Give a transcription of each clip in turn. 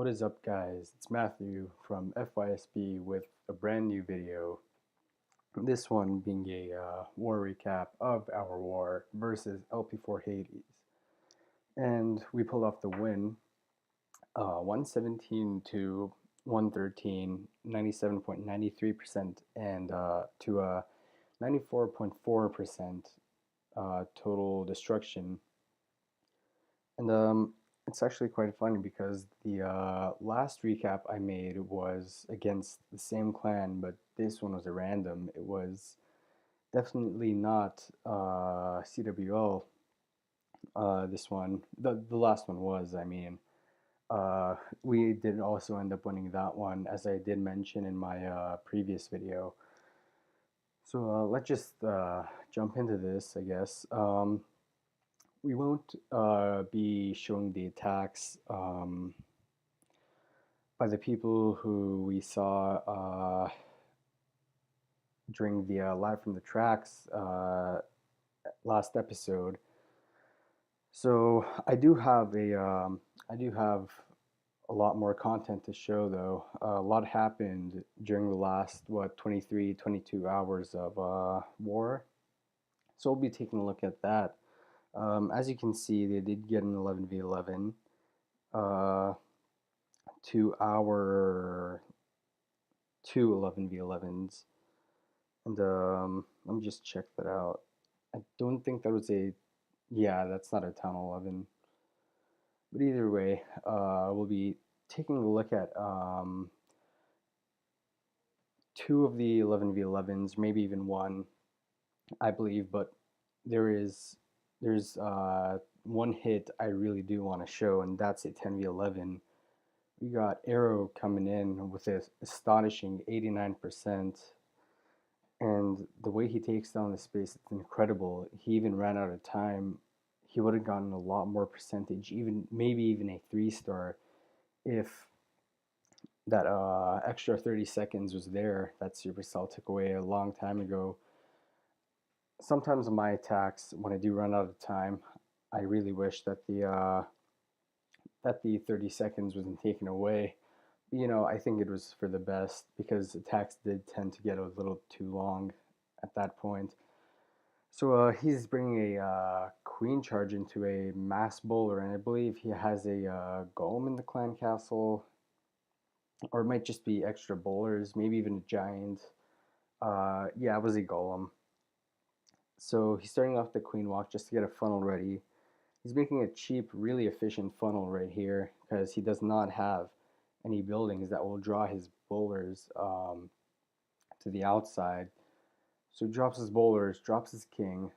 is up, guys? It's Matthew from FYSB with a brand new video. This one being a war recap of our war versus LP4 Hades. And we pulled off the win 117 to 113, 97.93%, and to a 94.4% total destruction. And it's actually quite funny because the last recap I made was against the same clan, but this one was a random. It was definitely not CWL. This one, the last one was, I mean. We did also end up winning that one, as I did mention in my previous video. So let's just jump into this, I guess. We won't be showing the attacks by the people who we saw during the live from the tracks last episode. So I do have a lot more content to show, though. A lot happened during the last 23, 22 hours of war. So we'll be taking a look at that. As you can see, they did get an 11v11 to our two 11v11s, and let me just check that out. I don't think that was a, yeah, that's not a town 11, but either way, we'll be taking a look at two of the 11v11s, maybe even one, I believe, but there's one hit I really do want to show, and that's a 10v11. We got Arrow coming in with an astonishing 89%, and the way he takes down the space, it's incredible. He even ran out of time. He would have gotten a lot more percentage, maybe even a 3-star, if that extra 30 seconds was there that Supercell took away a long time ago. Sometimes in my attacks, when I do run out of time, I really wish that the 30 seconds wasn't taken away. But, you know, I think it was for the best, because attacks did tend to get a little too long at that point. So he's bringing a queen charge into a mass bowler, and I believe he has a golem in the clan castle, or it might just be extra bowlers, maybe even a giant. Yeah, it was a golem. So he's starting off the queen walk just to get a funnel ready. He's making a cheap, really efficient funnel right here, because he does not have any buildings that will draw his bowlers to the outside. So he drops his bowlers, drops his king,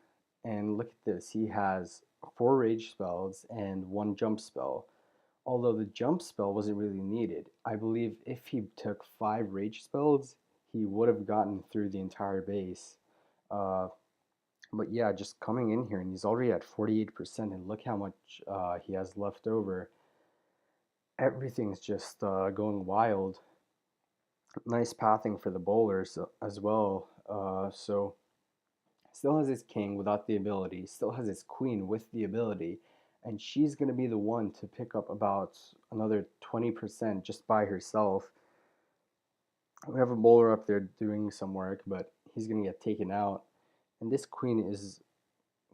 and look at this. He has 4 rage spells and 1 jump spell. Although the jump spell wasn't really needed. I believe if he took 5 rage spells, he would have gotten through the entire base. But yeah, just coming in here, and he's already at 48%, and look how much he has left over. Everything's just going wild. Nice pathing for the bowlers as well. So still has his king without the ability, still has his queen with the ability, and she's going to be the one to pick up about another 20% just by herself. We have a bowler up there doing some work, but he's going to get taken out. And this queen is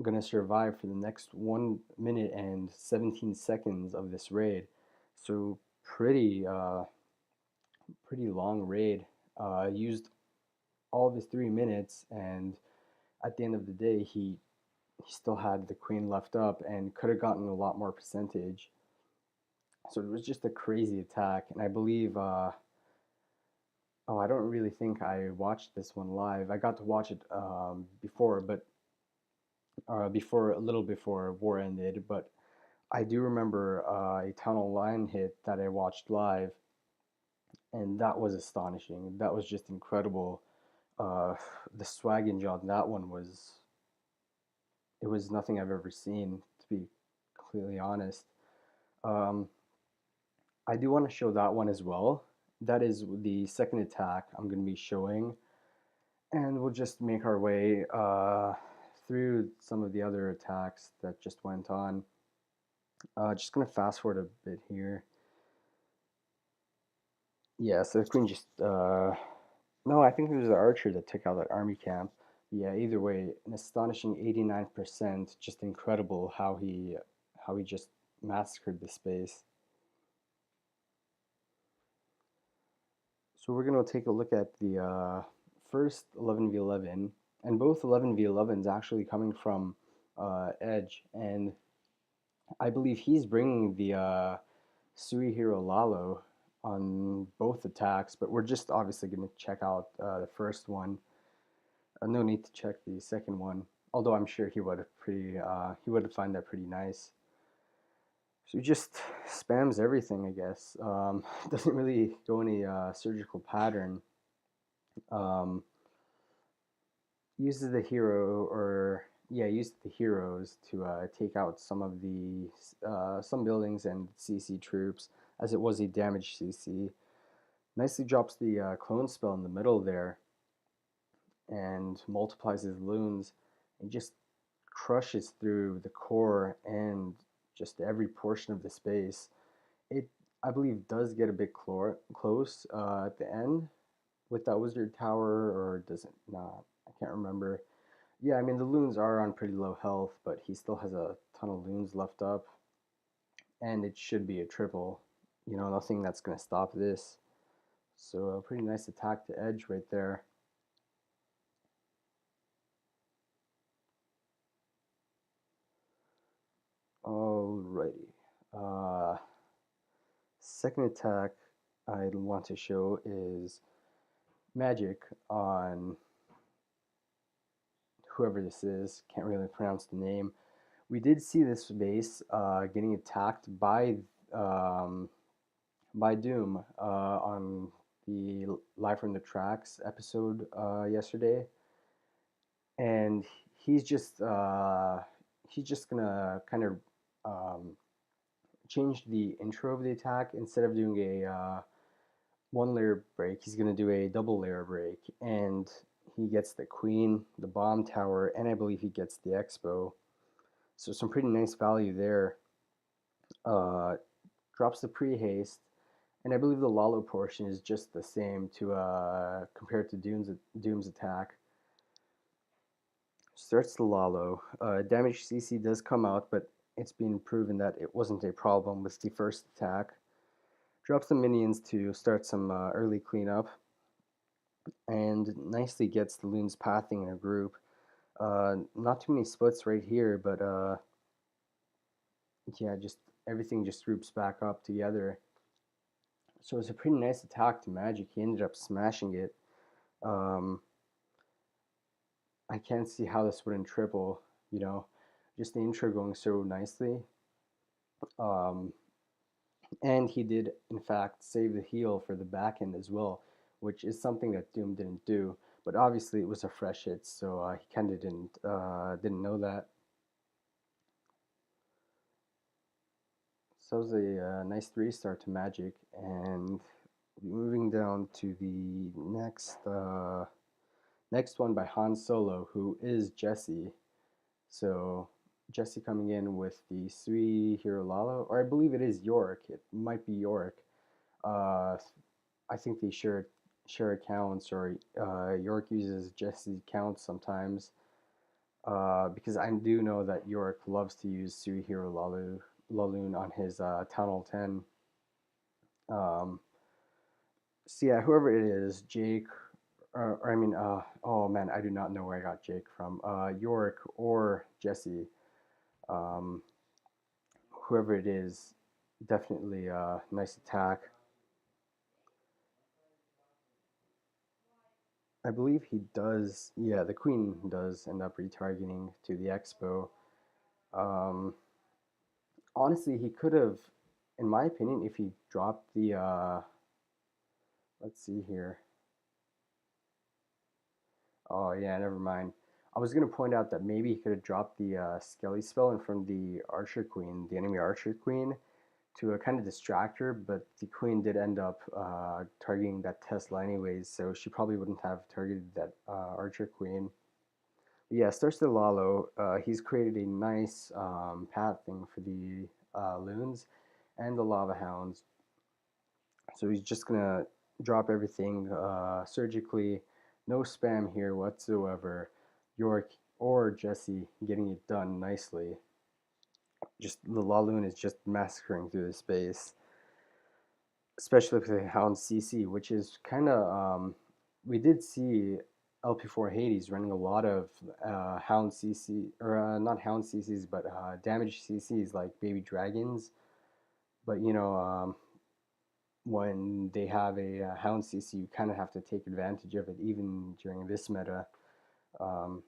going to survive for the next 1 minute and 17 seconds of this raid. So pretty long raid. Used all of his 3 minutes, and at the end of the day, he still had the queen left up and could have gotten a lot more percentage. So it was just a crazy attack, and I believe oh, I don't really think I watched this one live. I got to watch it before, but a little before war ended. But I do remember a tunnel line hit that I watched live, and that was astonishing. That was just incredible. The swagging on that one was, it was nothing I've ever seen, to be completely honest. I do want to show that one as well. That is the second attack I'm going to be showing, and we'll just make our way through some of the other attacks that just went on. Just going to fast forward a bit here. Yeah, so the queen just no, I think it was the archer that took out that army camp. Yeah, either way, an astonishing 89%. Just incredible how he just massacred the space. So we're gonna take a look at the first 11v11, and both 11v11s actually coming from Edge, and I believe he's bringing the Suihiro Lalo on both attacks, but we're just obviously going to check out the first one. No need to check the second one, although I'm sure he would have find that pretty nice. So he just spams everything, I guess. Doesn't really go any surgical pattern. Um, uses the hero or yeah, uses the heroes to take out some of the some buildings and CC troops, as it was a damaged CC. Nicely drops the clone spell in the middle there and multiplies his loons and just crushes through the core and just every portion of the space. It, I believe, does get a bit close at the end with that wizard tower, or does it not? I can't remember. Yeah, I mean, the loons are on pretty low health, but he still has a ton of loons left up, and it should be a triple. You know, nothing that's going to stop this. So, a pretty nice attack to edge right there. Alrighty. Uh, Second attack I want to show is magic on whoever this is. Can't really pronounce the name. We did see this base getting attacked um, by Doom on the Live from the Tracks episode yesterday, and he's just uh, he's just gonna kind of um, change the intro of the attack. Instead of doing a one layer break, he's gonna do a double layer break, and he gets the queen, the bomb tower, and I believe he gets the expo. So some pretty nice value there. Uh, Drops the pre-haste, and I believe the Lalo portion is just the same to compared to Doom's attack. Starts the Lalo. Damage CC does come out, but it's been proven that it wasn't a problem with the first attack. Drops the minions to start some early cleanup, and nicely gets the loons pathing in a group. Not too many splits right here, but yeah, just everything just groups back up together. So it's a pretty nice attack to Magic. He ended up smashing it. Um, I can't see how this wouldn't triple, you know, just the intro going so nicely. Um, and he did, in fact, save the heal for the back end as well, which is something that Doom didn't do. But obviously, it was a fresh hit, so he kind of didn't know that. So it was a nice 3-star to Magic, and moving down to the next one by Han Solo, who is Jesse. So Jesse coming in with the Sui Hirolalo, or I believe it is York. It might be York. Uh, I think they share accounts, or York uses Jesse's account sometimes. Because I do know that York loves to use Sui Laloon on his Town Hall 10. Um, so yeah, whoever it is, Jake, or I mean, oh man, I do not know where I got Jake from. York or Jesse. Um, Whoever it is, definitely a nice attack. I believe he does. Yeah, the queen does end up retargeting to the expo. Um, Honestly, he could have, in my opinion, if he dropped the. Let's see here. Oh yeah, never mind. I was gonna point out that maybe he could have dropped the Skelly spell in front of the Archer Queen, the enemy Archer Queen, to kind of distract her, but the queen did end up targeting that Tesla anyways, so she probably wouldn't have targeted that Archer Queen. But yeah, starts the Lalo. He's created a nice path thing for the loons and the Lava Hounds. So he's just gonna drop everything surgically. No spam here whatsoever. York or Jesse getting it done nicely. Just the Laloon is just massacring through the space, especially with the Hound CC, which is kind of we did see LP4 Hades running a lot of Hound CC or not Hound CCs, but damaged CCs like baby dragons. But when they have a Hound CC, you kind of have to take advantage of it, even during this meta. Um,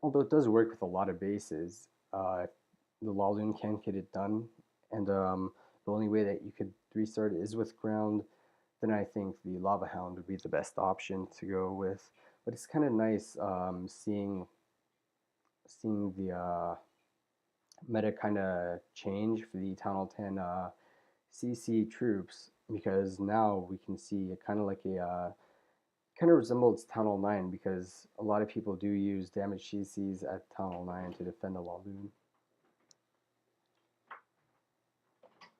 Although it does work with a lot of bases, the Laloon can get it done, and the only way that you could restart it is with ground. Then I think the Lava Hound would be the best option to go with. But it's kind of nice seeing the meta kind of change for the Town Hall 10 CC troops, because now we can see it kind of like a kind of resembles Town Hall 9, because a lot of people do use damage CCs at Town Hall 9 to defend the Laloon.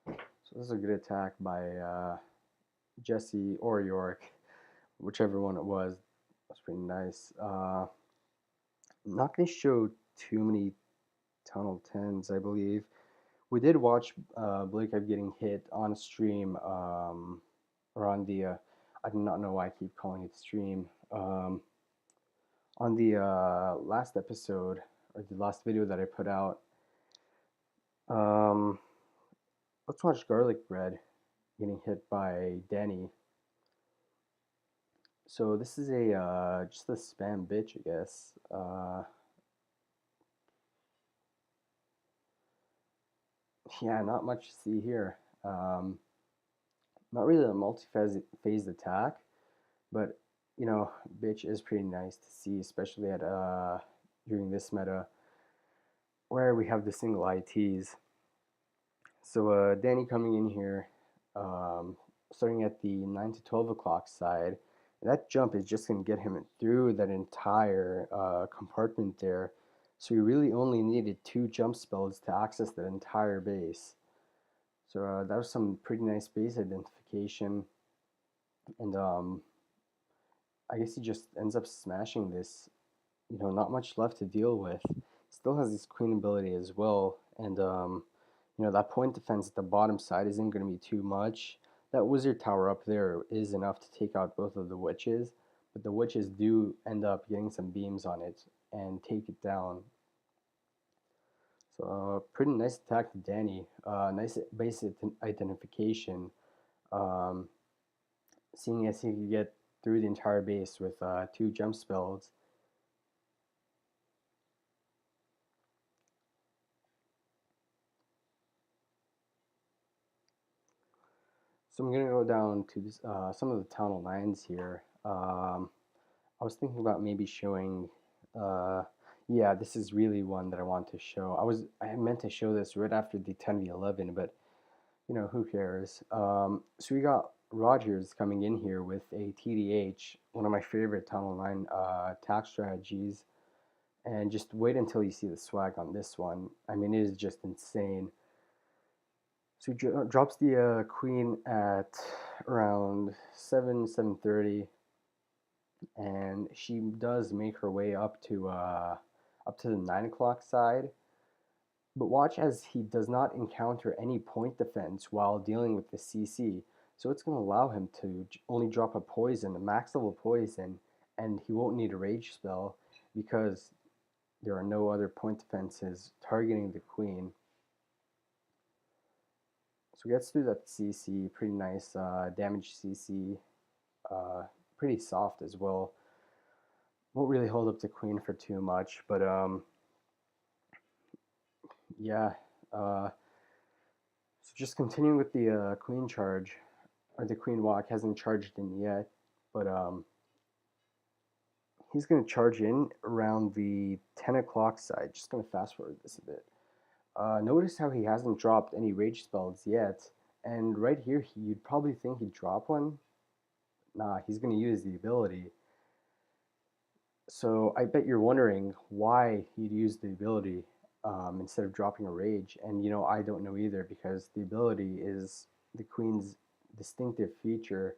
So this is a good attack by Jesse or York, whichever one it was. That's pretty nice. I'm not going to show too many Town Hall 10s, I believe. We did watch Blake Ivy getting hit on stream, or on the, I do not know why I keep calling it stream, on the last episode, or the last video that I put out. Um, let's watch Garlic Bread getting hit by Danny. So this is a just a spam bitch, I guess. Yeah, not much to see here. Not really a multi-phase attack, but bitch is pretty nice to see, especially at during this meta where we have the single ITs. So Danny coming in here, um, starting at the 9 to 12 o'clock side. That jump is just going to get him through that entire compartment there. So he really only needed 2 jump spells to access that entire base. So that was some pretty nice base identification. And I guess he just ends up smashing this. Not much left to deal with. Still has his queen ability as well. And that point defense at the bottom side isn't going to be too much. That wizard tower up there is enough to take out both of the witches, but the witches do end up getting some beams on it and take it down. So pretty nice attack to Danny. Nice base identification. Um, Seeing as he could get through the entire base with 2 jump spells. So I'm going to go down to this, some of the Town Hall 9s here. I was thinking about maybe showing, yeah, this is really one that I want to show. I meant to show this right after the 10v11, but who cares? So we got Rogers coming in here with a TDH, one of my favorite Town Hall 9 attack strategies, and just wait until you see the swag on this one. I mean, it is just insane. So he drops the queen at around 7:30, and she does make her way up to the 9 o'clock side. But watch as he does not encounter any point defense while dealing with the CC. So it's going to allow him to only drop a poison, a max level poison, and he won't need a rage spell because there are no other point defenses targeting the queen. So he gets through that CC, pretty nice damage CC, pretty soft as well. Won't really hold up the queen for too much, but yeah. So just continuing with the queen charge, or the queen walk, hasn't charged in yet, but he's going to charge in around the 10 o'clock side. Just going to fast forward this a bit. Notice how he hasn't dropped any rage spells yet, and right here you'd probably think he'd drop one. Nah, he's going to use the ability. So I bet you're wondering why he'd use the ability instead of dropping a rage. And I don't know either, because the ability is the queen's distinctive feature,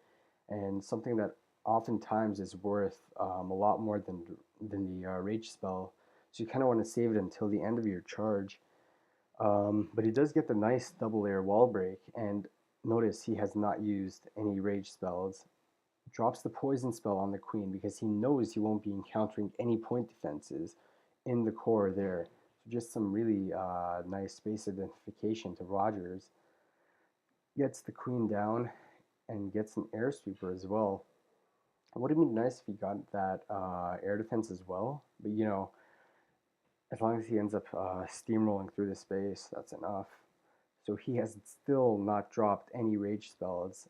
and something that oftentimes is worth a lot more than the rage spell. So you kind of want to save it until the end of your charge. But he does get the nice double layer wall break, and notice he has not used any rage spells. Drops the poison spell on the queen because he knows he won't be encountering any point defenses in the core there. So just some really nice space identification to Rogers. Gets the queen down and gets an air sweeper as well. It would have been nice if he got that air defense as well, but you know, as long as he ends up steamrolling through the space, that's enough. So he has still not dropped any rage spells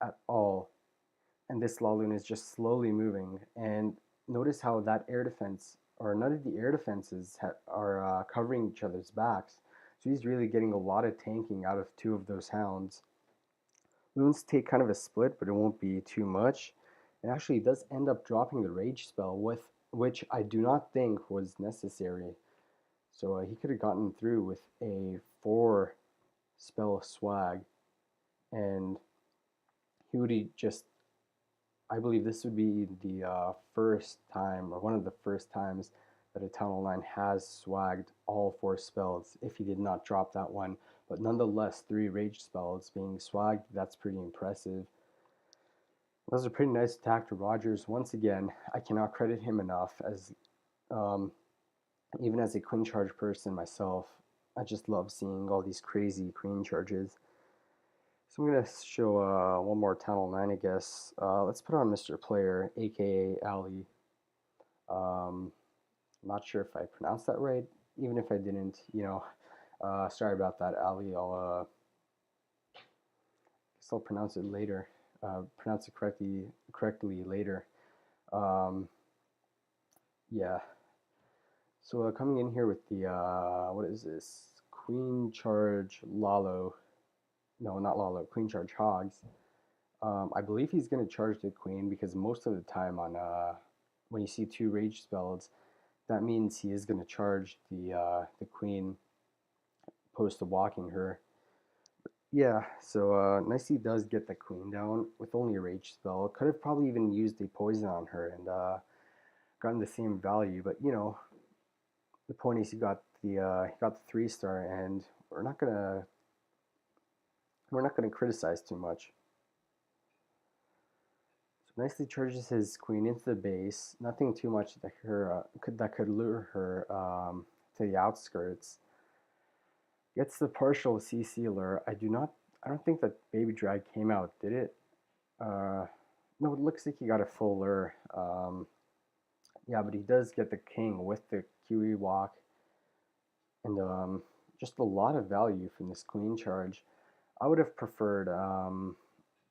at all. And this Laloon is just slowly moving. And notice how that air defense, or none of the air defenses are covering each other's backs. So he's really getting a lot of tanking out of two of those hounds. Loons take kind of a split, but it won't be too much. And actually, he does end up dropping the rage spell, with which I do not think was necessary. So he could have gotten through with a 4 spell swag, and he would just, I believe this would be the first time, or one of the first times, that a Town Hall 9 has swagged all 4 spells if he did not drop that one. But nonetheless, 3 rage spells being swagged, that's pretty impressive. That was a pretty nice attack to Rogers. Once again, I cannot credit him enough, as even as a queen charge person myself, I just love seeing all these crazy queen charges. So I'm going to show one more Town Hall 9, I guess. Let's put on Mr. Player, aka Ali. I'm not sure if I pronounced that right. Even if I didn't, you know, sorry about that, Ali. I'll pronounce it later. Pronounce it correctly later. Yeah. So coming in here with the what is this? Queen charge Lalo. No, not Lalo. Queen charge Hogs. I believe he's going to charge the queen because most of the time on when you see 2 rage spells, that means he is going to charge the queen opposed to walking her. Yeah, so Nicey does get the queen down with only a rage spell. Could have probably even used a poison on her and gotten the same value, but you know, the point is he got the 3-star, and we're not gonna criticize too much. So nicely charges his queen into the base. Nothing too much that could lure her to the outskirts. Gets the partial CC lure. I don't think that Baby Drag came out, did it? No, it looks like he got a full lure. Yeah, but he does get the king with the QE walk, and just a lot of value from this queen charge. I would have preferred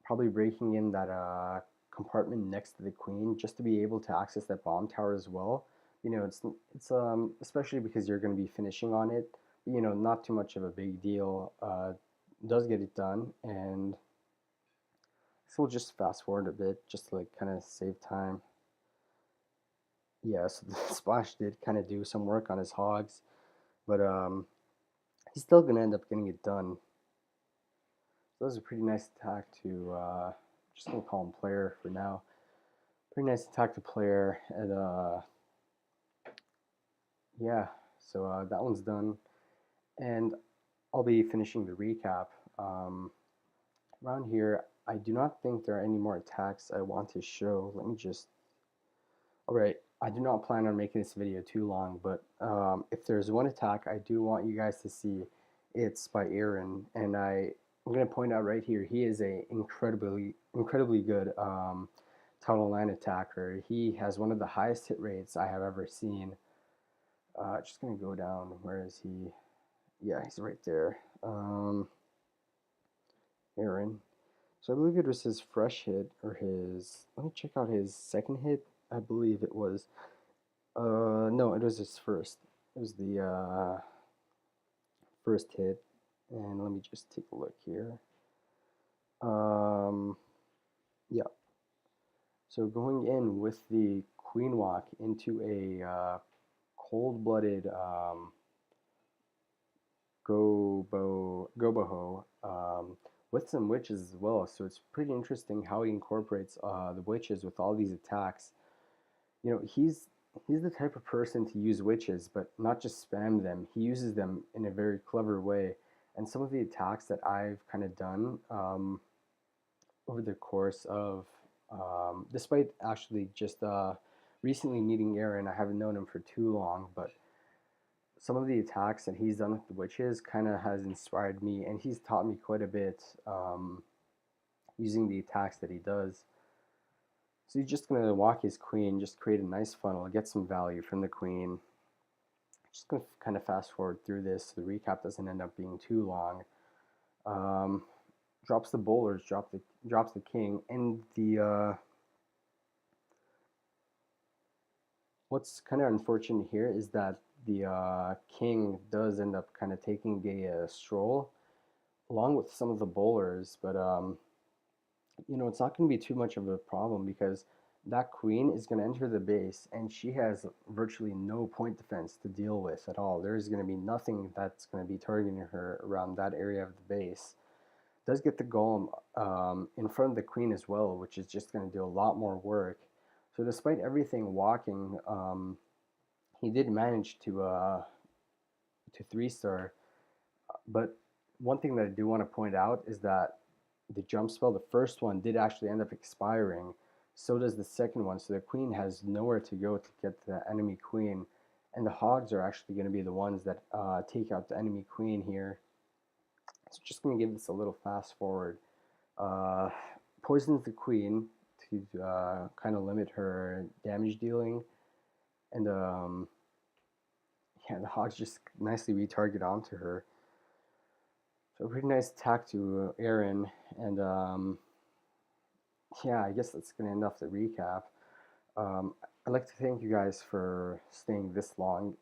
probably breaking in that compartment next to the queen just to be able to access that bomb tower as well. You know, it's especially because you're going to be finishing on it. But, you know, not too much of a big deal. Does get it done, and so we'll just fast forward a bit just to like kind of save time. Yeah, so the splash did kind of do some work on his hogs, but he's still gonna end up getting it done. So that was a pretty nice attack to just gonna call him player for now. Pretty nice attack to player, and yeah, so that one's done, and I'll be finishing the recap. Around here, I do not think there are any more attacks I want to show. Let me just. Alright, I do not plan on making this video too long, but if there's one attack I do want you guys to see, it's by Aaron, and I'm going to point out right here, he is a incredibly good Total Line attacker. He has one of the highest hit rates I have ever seen. Just going to go down, where is he? Yeah, he's right there. Aaron. So I believe it was his fresh hit, or his, let me check out his second hit. I believe it was, no, it was his first. It was the first hit, and let me just take a look here. Yeah. So going in with the Queen Walk into a cold-blooded Goboho with some witches as well. So it's pretty interesting how he incorporates the witches with all these attacks. You know, he's the type of person to use witches, but not just spam them. He uses them in a very clever way. And some of the attacks that I've kind of done over the course of, despite actually just recently meeting Aaron, I haven't known him for too long, but some of the attacks that he's done with the witches kind of has inspired me, and he's taught me quite a bit using the attacks that he does. So he's just going to walk his queen, just create a nice funnel, get some value from the queen. Just going to kind of fast forward through this so the recap doesn't end up being too long. Drops the bowlers, drops the king, and the what's kind of unfortunate here is that the king does end up kind of taking a stroll along with some of the bowlers, but you know, it's not going to be too much of a problem because that queen is going to enter the base and she has virtually no point defense to deal with at all. There is going to be nothing that's going to be targeting her around that area of the base. Does get the golem in front of the queen as well, which is just going to do a lot more work. So despite everything walking, he did manage to 3-star. But one thing that I do want to point out is that the jump spell, the first one, did actually end up expiring. So does the second one. So the queen has nowhere to go to get the enemy queen. And the hogs are actually going to be the ones that take out the enemy queen here. So just going to give this a little fast forward. Poisons the queen to kind of limit her damage dealing. And yeah, the hogs just nicely retarget onto her. So a pretty nice attack to Aaron, and yeah, I guess that's gonna end off the recap. I'd like to thank you guys for staying this long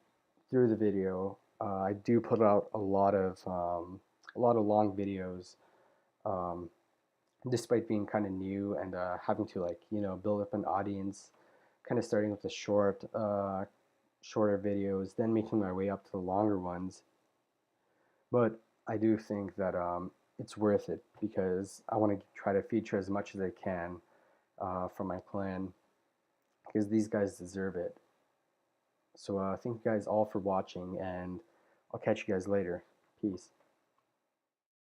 through the video. I do put out a lot of long videos, um, despite being kind of new and having to, like, you know, build up an audience. Kind of starting with the shorter videos, then making my way up to the longer ones. But I do think that it's worth it because I want to try to feature as much as I can from my clan because these guys deserve it. So thank you guys all for watching, and I'll catch you guys later. Peace.